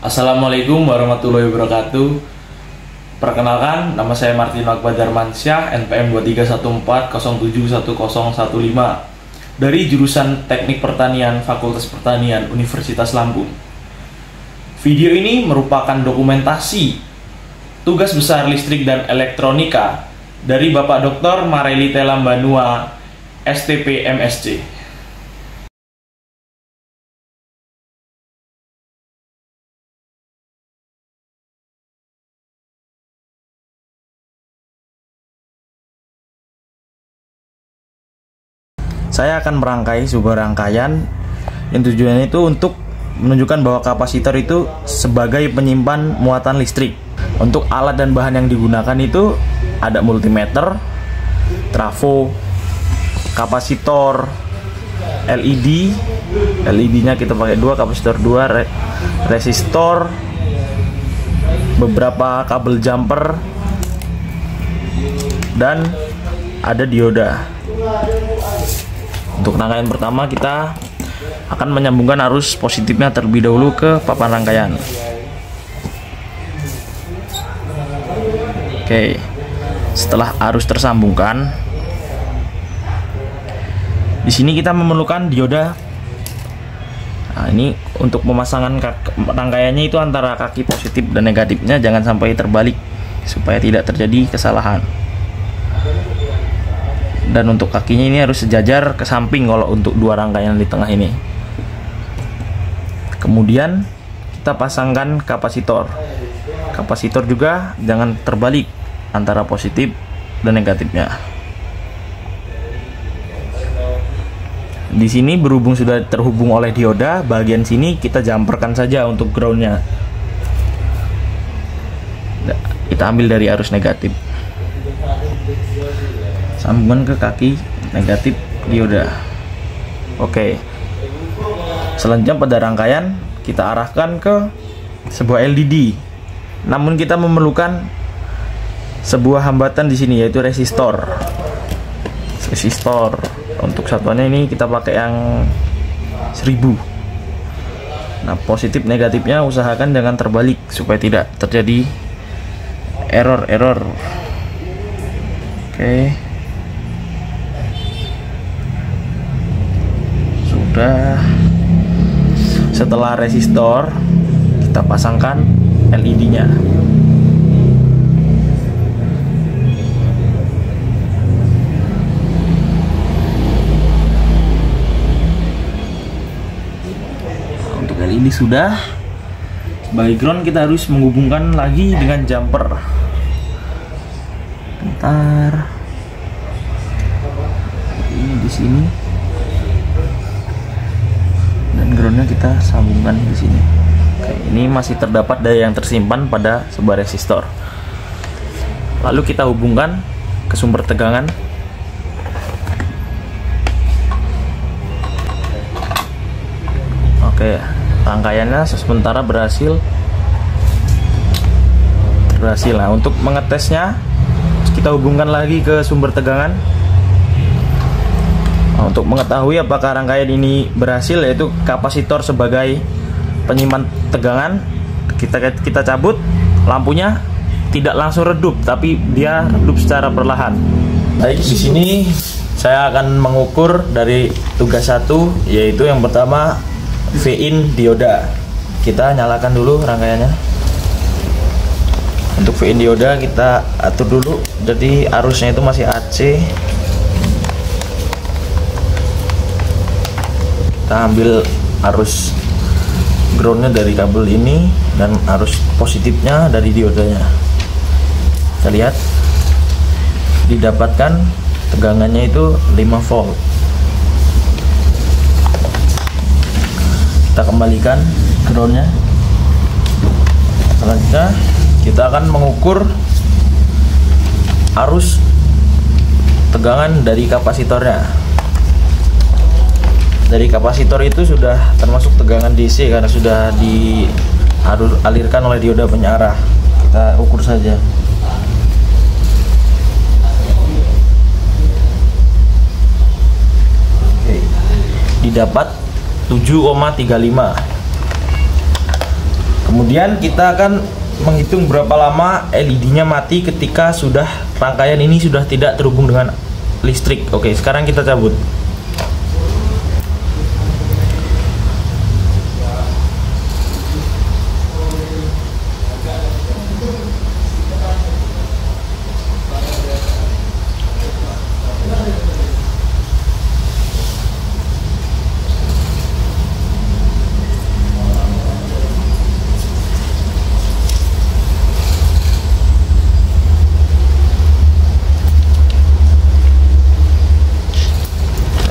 Assalamualaikum warahmatullahi wabarakatuh. Perkenalkan, nama saya Martin Akbar Darmansyah, NPM 2314071015 dari jurusan Teknik Pertanian Fakultas Pertanian Universitas Lampung. Video ini merupakan dokumentasi tugas besar listrik dan elektronika dari Bapak Dr. Mareli Telambanua, STP MSc. Saya akan merangkai sebuah rangkaian yang tujuannya itu untuk menunjukkan bahwa kapasitor itu sebagai penyimpan muatan listrik. Untuk alat dan bahan yang digunakan itu ada multimeter, trafo, kapasitor, LED. LED-nya kita pakai 2, kapasitor 2, resistor, beberapa kabel jumper, dan ada dioda. Untuk rangkaian pertama kita akan menyambungkan arus positifnya terlebih dahulu ke papan rangkaian. Oke, setelah arus tersambungkan, di sini kita memerlukan dioda. Nah, ini untuk pemasangan rangkaiannya itu antara kaki positif dan negatifnya jangan sampai terbalik supaya tidak terjadi kesalahan. Dan untuk kakinya ini harus sejajar ke samping kalau untuk dua rangkaian di tengah ini. Kemudian kita pasangkan kapasitor. Kapasitor juga jangan terbalik antara positif dan negatifnya. Di sini berhubung sudah terhubung oleh dioda, bagian sini kita jumperkan saja untuk groundnya. Kita ambil dari arus negatif, sambungan ke kaki negatif dioda. Oke. Selanjutnya pada rangkaian kita arahkan ke sebuah LED. Namun kita memerlukan sebuah hambatan di sini yaitu resistor. Resistor untuk satuannya ini kita pakai yang 1000. Nah, positif negatifnya usahakan jangan terbalik supaya tidak terjadi error. Oke. Setelah resistor kita pasangkan LED-nya. Untuk LED sudah. Sebagai ground kita harus menghubungkan lagi dengan jumper. Bentar. Ini di sini. Groundnya kita sambungkan di sini. Oke, ini masih terdapat daya yang tersimpan pada sebuah resistor. Lalu kita hubungkan ke sumber tegangan. Oke, rangkaiannya sementara berhasil. Nah, untuk mengetesnya kita hubungkan lagi ke sumber tegangan. Untuk mengetahui apakah rangkaian ini berhasil, yaitu kapasitor sebagai penyimpan tegangan, kita cabut, lampunya tidak langsung redup tapi dia redup secara perlahan. Baik, di sini saya akan mengukur dari tugas 1, yaitu yang pertama V-in dioda. Kita nyalakan dulu rangkaiannya. Untuk V-in dioda kita atur dulu, jadi arusnya itu masih AC. Kita ambil arus groundnya dari kabel ini dan arus positifnya dari diodanya. Kita lihat didapatkan tegangannya itu 5 volt. Kita kembalikan groundnya. Selanjutnya kita akan mengukur arus tegangan dari kapasitornya. Dari kapasitor itu sudah termasuk tegangan DC karena sudah dialirkan oleh dioda penyarah. Kita ukur saja. Oke. Didapat 7,35. Kemudian kita akan menghitung berapa lama LED-nya mati ketika sudah rangkaian ini sudah tidak terhubung dengan listrik. Oke, sekarang kita cabut.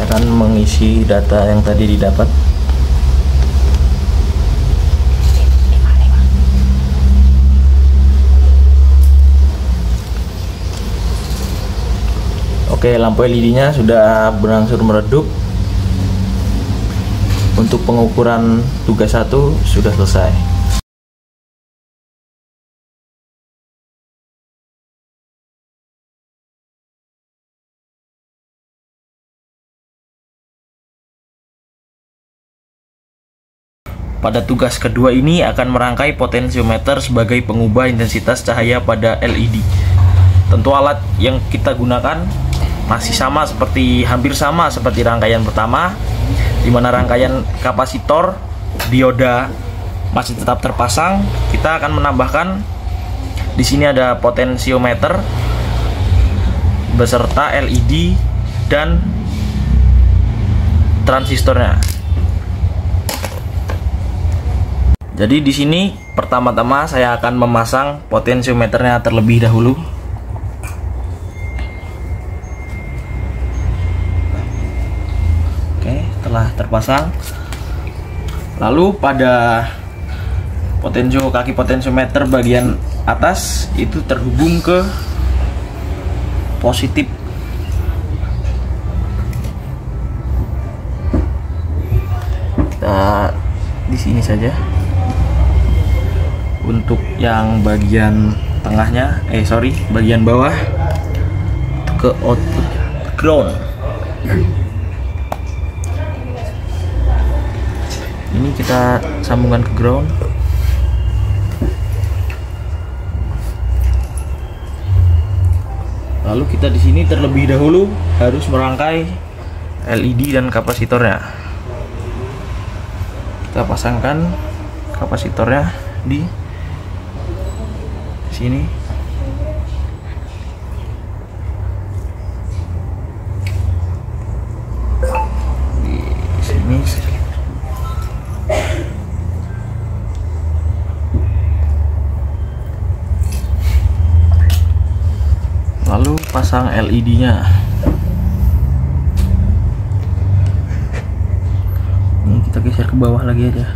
Akan mengisi data yang tadi didapat. Oke, lampu LED-nya sudah berangsur meredup. Untuk pengukuran tugas 1 sudah selesai. Pada tugas kedua ini akan merangkai potensiometer sebagai pengubah intensitas cahaya pada LED. Tentu alat yang kita gunakan masih hampir sama seperti rangkaian pertama, di mana rangkaian kapasitor dioda masih tetap terpasang. Kita akan menambahkan di sini ada potensiometer beserta LED dan transistornya. Jadi di sini pertama-tama saya akan memasang potensiometernya terlebih dahulu. Oke, setelah terpasang, lalu pada kaki potensiometer bagian atas itu terhubung ke positif. Kita di sini saja. Untuk yang bagian tengahnya, bagian bawah ke output ground. Ini kita sambungkan ke ground. Lalu kita di sini terlebih dahulu harus merangkai LED dan kapasitornya. Kita pasangkan kapasitornya di sini. Di sini. Lalu pasang LED-nya. Ini kita geser ke bawah lagi aja.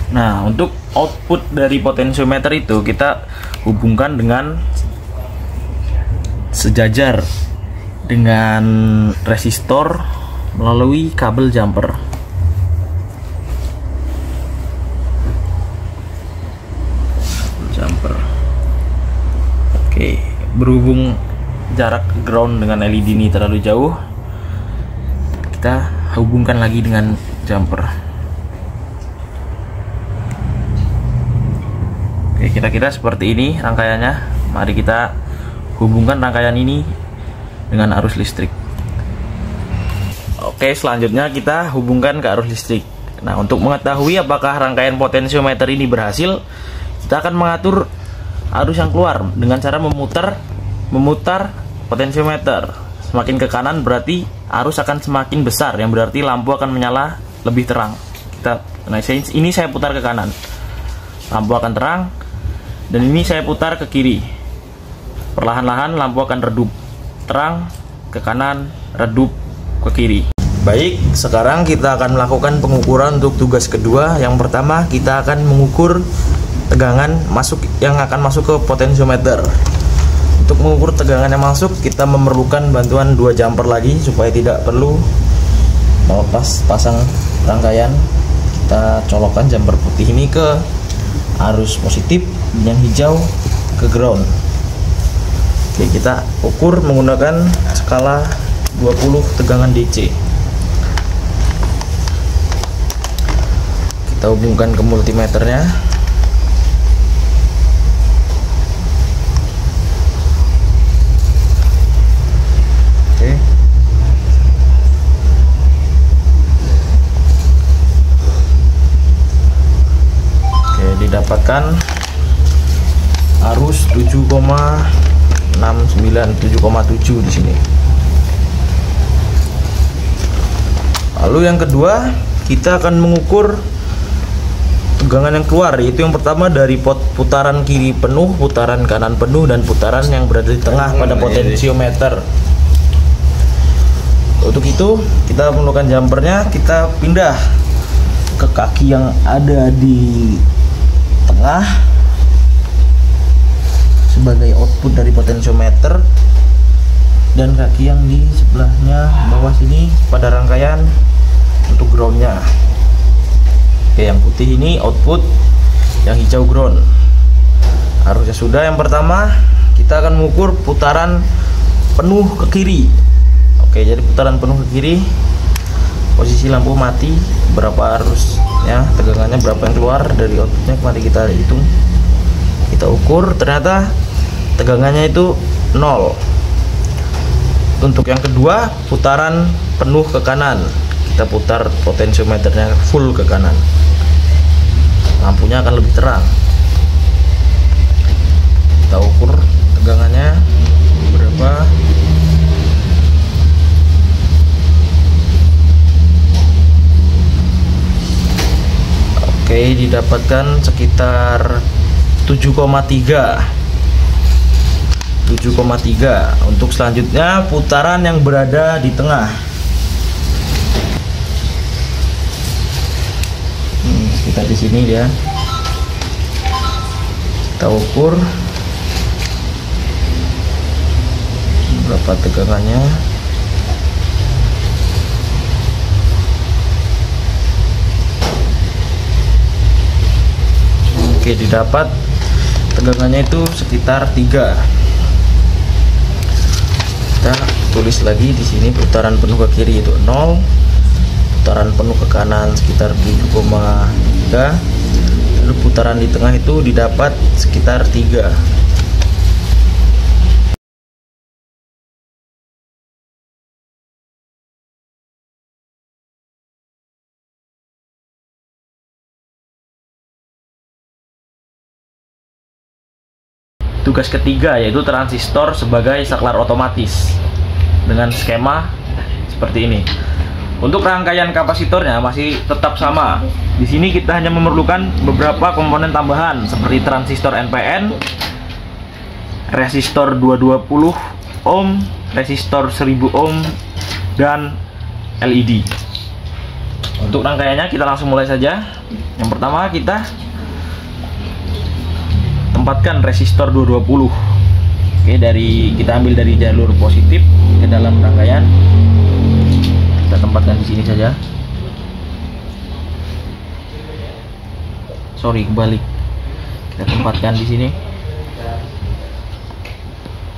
Nah, untuk output dari potensiometer itu kita hubungkan dengan sejajar dengan resistor melalui kabel jumper. Oke, berhubung jarak ground dengan LED ini terlalu jauh, kita hubungkan lagi dengan jumper. Oke, kira-kira seperti ini rangkaiannya. Mari kita hubungkan rangkaian ini dengan arus listrik. Oke, selanjutnya kita hubungkan ke arus listrik. Nah, untuk mengetahui apakah rangkaian potensiometer ini berhasil, kita akan mengatur arus yang keluar dengan cara memutar potensiometer. Semakin ke kanan berarti arus akan semakin besar, yang berarti lampu akan menyala lebih terang. Ini saya putar ke kanan, lampu akan terang. Dan ini saya putar ke kiri, perlahan-lahan lampu akan redup, terang ke kanan, redup ke kiri. Baik, sekarang kita akan melakukan pengukuran untuk tugas kedua. Yang pertama, kita akan mengukur tegangan yang akan masuk ke potensiometer. Untuk mengukur tegangan yang masuk, kita memerlukan bantuan 2 jumper lagi supaya tidak perlu melepas pasang rangkaian. Kita colokkan jumper putih ini ke arus positif, yang hijau ke ground. Oke, kita ukur menggunakan skala 20 tegangan DC. Kita hubungkan ke multimeternya. Oke. Oke, didapatkan arus 7,69, 7,7 di sini. Lalu yang kedua, kita akan mengukur tegangan yang keluar, yaitu yang pertama dari putaran kiri penuh, putaran kanan penuh, dan putaran yang berada di tengah pada potensiometer. Untuk itu kita memerlukan jumpernya, kita pindah ke kaki yang ada di tengah sebagai output dari potensiometer, dan kaki yang di sebelahnya bawah sini pada rangkaian untuk groundnya. Oke, yang putih ini output, yang hijau ground. Harusnya sudah. Yang pertama kita akan mengukur putaran penuh ke kiri. Oke, jadi putaran penuh ke kiri, posisi lampu mati, berapa arusnya, tegangannya berapa yang keluar dari outputnya. Mari kita hitung, kita ukur, ternyata tegangannya itu 0. Untuk yang kedua, putaran penuh ke kanan, kita putar potensiometernya full ke kanan, lampunya akan lebih terang. Kita ukur tegangannya berapa. Oke, didapatkan sekitar 7,3. Untuk selanjutnya putaran yang berada di tengah, sekitar di sini dia. Kita ukur berapa tegangannya. Oke, didapat tegangannya itu sekitar 3. Kita tulis lagi di sini, putaran penuh ke kiri itu 0, putaran penuh ke kanan sekitar 7,3, lalu putaran di tengah itu didapat sekitar 3. Tugas ketiga yaitu transistor sebagai saklar otomatis dengan skema seperti ini. Untuk rangkaian kapasitornya masih tetap sama. Di sini kita hanya memerlukan beberapa komponen tambahan seperti transistor NPN, resistor 220 ohm, resistor 1000 ohm, dan LED. Untuk rangkaiannya kita langsung mulai saja. Yang pertama kita tempatkan resistor 220. Oke, kita ambil dari jalur positif ke dalam rangkaian. Kita tempatkan di sini saja. Kebalik. Kita tempatkan di sini.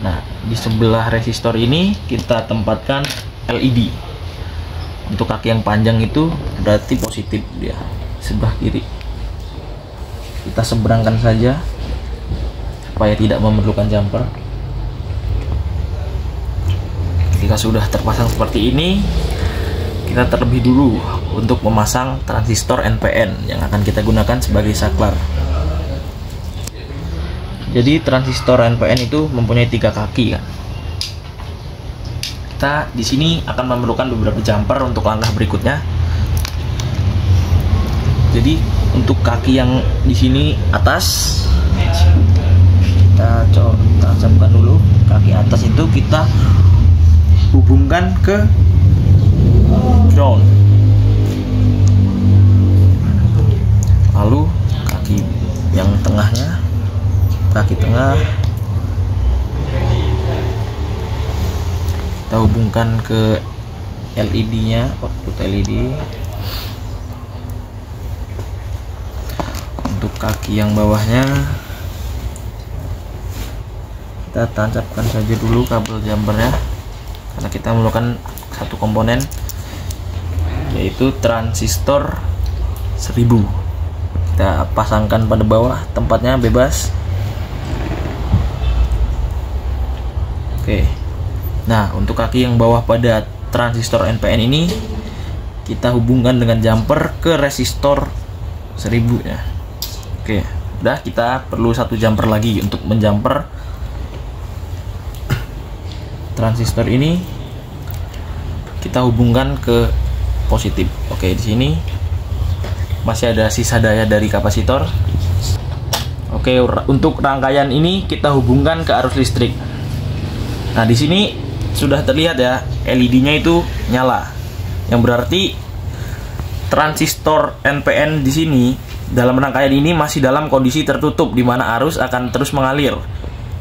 Nah, di sebelah resistor ini kita tempatkan LED. Untuk kaki yang panjang itu berarti positif dia, sebelah kiri. Kita seberangkan saja supaya tidak memerlukan jumper. Ketika sudah terpasang seperti ini, kita terlebih dulu untuk memasang transistor NPN yang akan kita gunakan sebagai saklar. Jadi transistor NPN itu mempunyai 3 kaki kan. Kita di sini akan memerlukan beberapa jumper untuk langkah berikutnya. Jadi untuk kaki yang di sini atas, kita tancapkan dulu. Kaki atas itu kita hubungkan ke ground. Lalu kaki yang tengahnya, kaki tengah kita hubungkan ke LED nya, output LED. Untuk kaki yang bawahnya Kita tancapkan saja dulu kabel jumpernya, karena kita memerlukan satu komponen, yaitu transistor 1000. Kita pasangkan pada bawah, tempatnya bebas. Oke. Nah, untuk kaki yang bawah pada transistor NPN ini kita hubungkan dengan jumper ke resistor 1000 ya. Oke, udah, kita perlu satu jumper lagi untuk menjumper transistor ini. Kita hubungkan ke positif. Oke, di sini masih ada sisa daya dari kapasitor. Oke, untuk rangkaian ini kita hubungkan ke arus listrik. Nah, di sini sudah terlihat ya, LED-nya itu nyala. Yang berarti transistor NPN di sini dalam rangkaian ini masih dalam kondisi tertutup, di mana arus akan terus mengalir.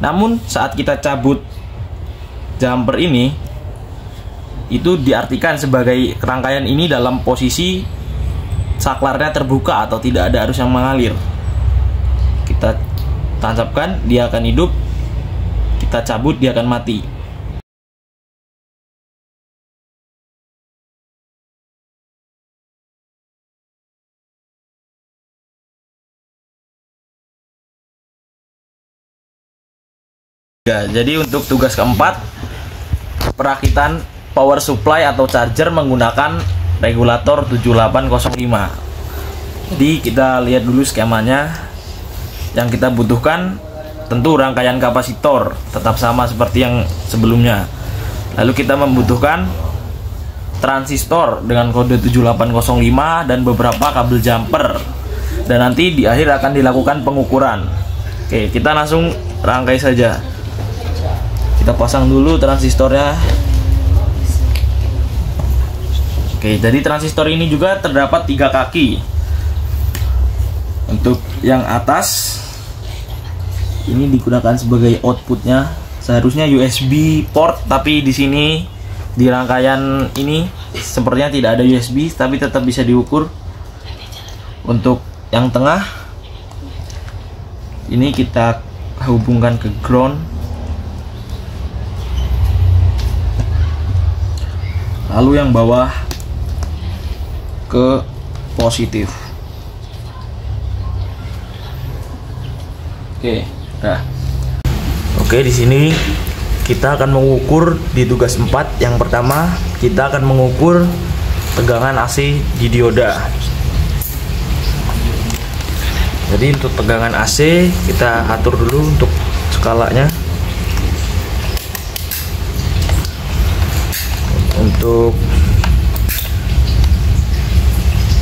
Namun saat kita cabut jumper ini, itu diartikan sebagai rangkaian ini dalam posisi saklarnya terbuka atau tidak ada arus yang mengalir. Kita tancapkan, dia akan hidup. Kita cabut, dia akan mati. Ya, jadi untuk tugas keempat, perakitan power supply atau charger menggunakan regulator 7805. Jadi kita lihat dulu skemanya. Yang kita butuhkan tentu rangkaian kapasitor tetap sama seperti yang sebelumnya. Lalu kita membutuhkan transistor dengan kode 7805 dan beberapa kabel jumper. Dan nanti di akhir akan dilakukan pengukuran. Oke, kita langsung rangkai saja. Kita pasang dulu transistornya. Oke, jadi transistor ini juga terdapat 3 kaki. Untuk yang atas ini digunakan sebagai outputnya. Seharusnya USB port, tapi di sini di rangkaian ini sepertinya tidak ada USB, tapi tetap bisa diukur. Untuk yang tengah ini kita hubungkan ke ground. Lalu yang bawah ke positif. Oke, nah. Oke, di sini kita akan mengukur di tugas 4. Yang pertama, kita akan mengukur tegangan AC di dioda. Jadi untuk tegangan AC kita atur dulu untuk skalanya. Untuk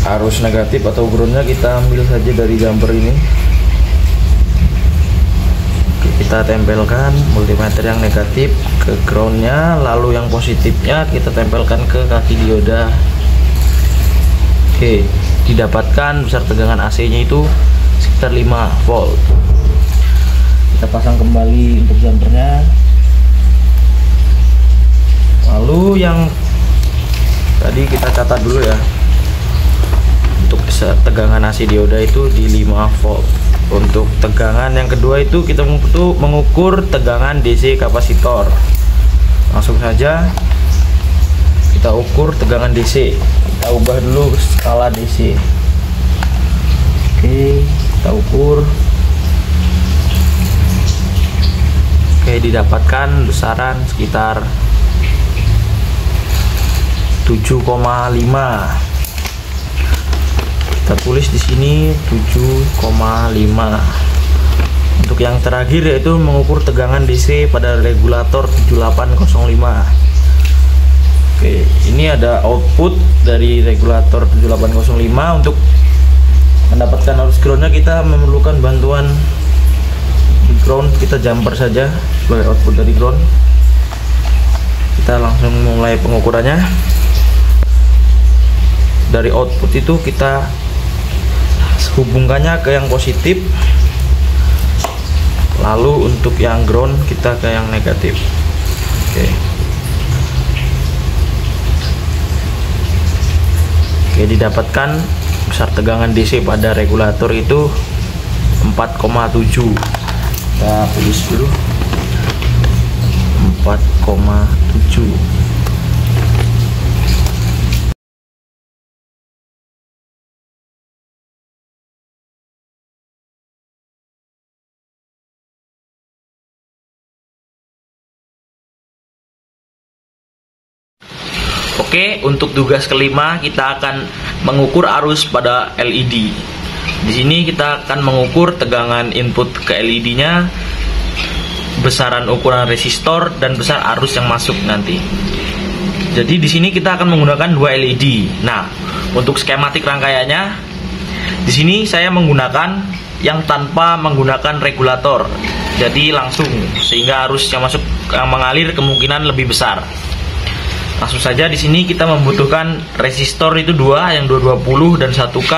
arus negatif atau groundnya kita ambil saja dari jumper ini. Oke, kita tempelkan multimeter yang negatif ke groundnya, lalu yang positifnya kita tempelkan ke kaki dioda. Oke, didapatkan besar tegangan AC nya itu sekitar 5 volt. Kita pasang kembali untuk jumpernya. Lalu yang tadi kita catat dulu ya, untuk tegangan AC dioda itu di 5 volt. Untuk tegangan yang kedua itu kita mengukur tegangan DC kapasitor. Langsung saja kita ukur tegangan DC. Kita ubah dulu skala DC. Oke, kita ukur. Oke, didapatkan besaran sekitar 7,5. Kita tulis di sini 7,5. Untuk yang terakhir yaitu mengukur tegangan DC pada regulator 7805. Oke, ini ada output dari regulator 7805. Untuk mendapatkan arus groundnya kita memerlukan bantuan di ground. Kita jumper saja sebagai output dari ground. Kita langsung mulai pengukurannya. Dari output itu kita hubungkannya ke yang positif, lalu untuk yang ground kita ke yang negatif. Oke, didapatkan besar tegangan DC pada regulator itu 4,7. Kita tulis dulu 4,7. Oke, untuk tugas kelima kita akan mengukur arus pada LED. Di sini kita akan mengukur tegangan input ke LED-nya, besaran ukuran resistor dan besar arus yang masuk nanti. Jadi di sini kita akan menggunakan 2 LED. Nah, untuk skematik rangkaiannya, di sini saya menggunakan yang tanpa menggunakan regulator. Jadi langsung, sehingga arus yang masuk yang mengalir kemungkinan lebih besar. Langsung saja di sini kita membutuhkan resistor itu 2, yang 220 dan 1K.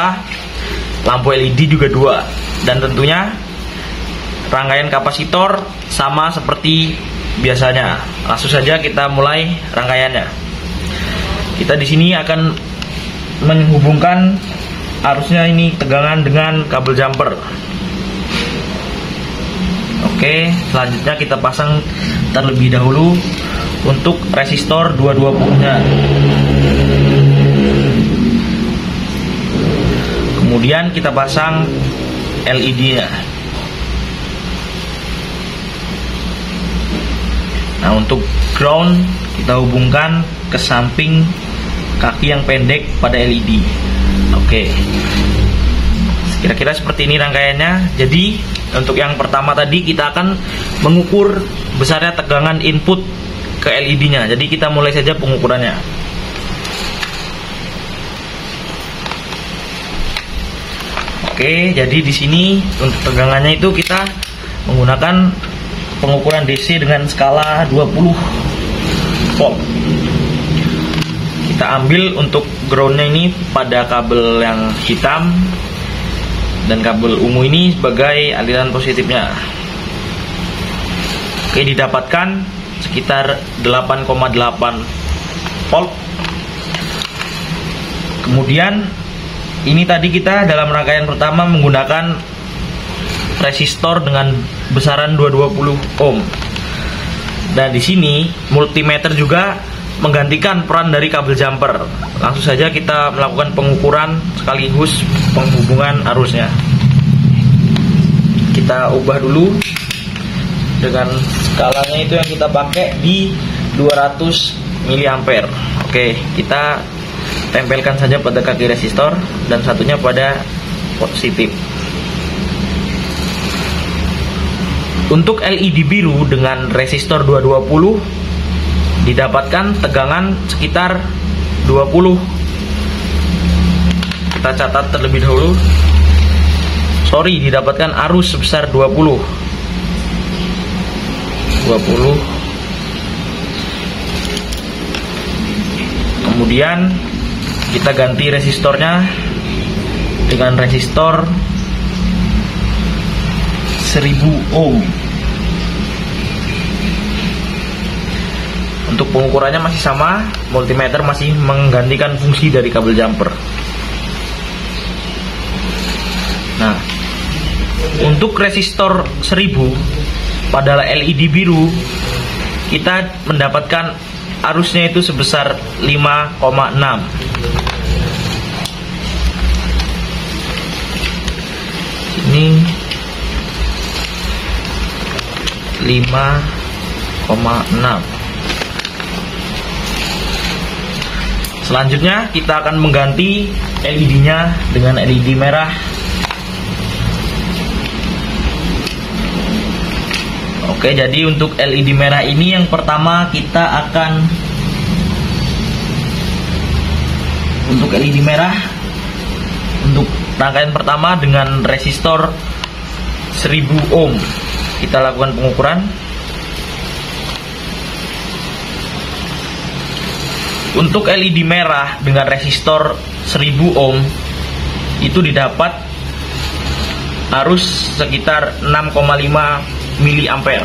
Lampu LED juga 2. Dan tentunya rangkaian kapasitor sama seperti biasanya. Langsung saja kita mulai rangkaiannya. Kita di sini akan menghubungkan arusnya ini tegangan dengan kabel jumper. Oke, selanjutnya kita pasang terlebih dahulu untuk resistor 220-nya. Kemudian kita pasang LED-nya. Nah, untuk ground kita hubungkan ke samping kaki yang pendek pada LED. Oke. Kira-kira seperti ini rangkaiannya. Jadi, untuk yang pertama tadi kita akan mengukur besarnya tegangan input ke LED-nya. Jadi kita mulai saja pengukurannya. Oke, jadi di sini untuk tegangannya itu kita menggunakan pengukuran DC dengan skala 20 volt. Kita ambil untuk groundnya ini pada kabel yang hitam dan kabel ungu ini sebagai aliran positifnya. Oke, didapatkan sekitar 8,8 volt. Kemudian ini tadi kita dalam rangkaian pertama menggunakan resistor dengan besaran 220 ohm. Dan di sini multimeter juga menggantikan peran dari kabel jumper. Langsung saja kita melakukan pengukuran sekaligus penghubungan arusnya. Kita ubah dulu dengan skalanya itu yang kita pakai di 200 mA. Oke, kita tempelkan saja pada kaki resistor dan satunya pada positif. Untuk LED biru dengan resistor 220 didapatkan tegangan sekitar 20. Kita catat terlebih dahulu. Didapatkan arus sebesar 20. Kemudian kita ganti resistornya dengan resistor 1000 ohm. Untuk pengukurannya masih sama, multimeter masih menggantikan fungsi dari kabel jumper. Nah, untuk resistor 1000 pada LED biru kita mendapatkan arusnya itu sebesar 5,6. Ini 5,6. Selanjutnya kita akan mengganti LED-nya dengan LED merah. Oke, jadi untuk LED merah ini yang pertama kita akan untuk LED merah untuk rangkaian pertama dengan resistor 1000 ohm kita lakukan pengukuran. Untuk LED merah dengan resistor 1000 ohm itu didapat arus sekitar 6,5 miliampere.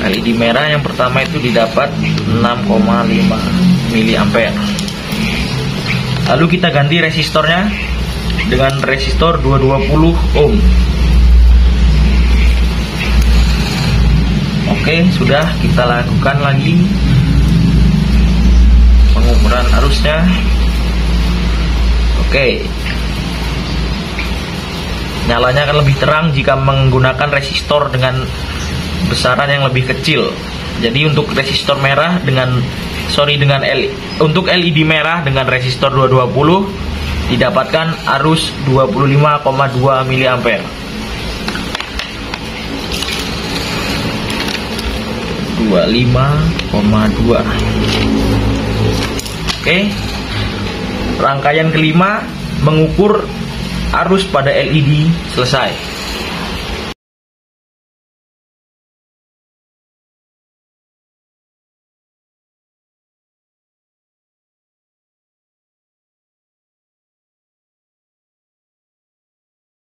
LED merah yang pertama itu didapat 6,5 miliampere. Lalu kita ganti resistornya dengan resistor 220 ohm. Oke, sudah, kita lakukan lagi pengukuran arusnya. Oke, nyalanya akan lebih terang jika menggunakan resistor dengan besaran yang lebih kecil. Jadi untuk resistor merah untuk LED merah dengan resistor 220 didapatkan arus 25,2 mA. 25,2. Oke, rangkaian kelima mengukur arus pada LED selesai.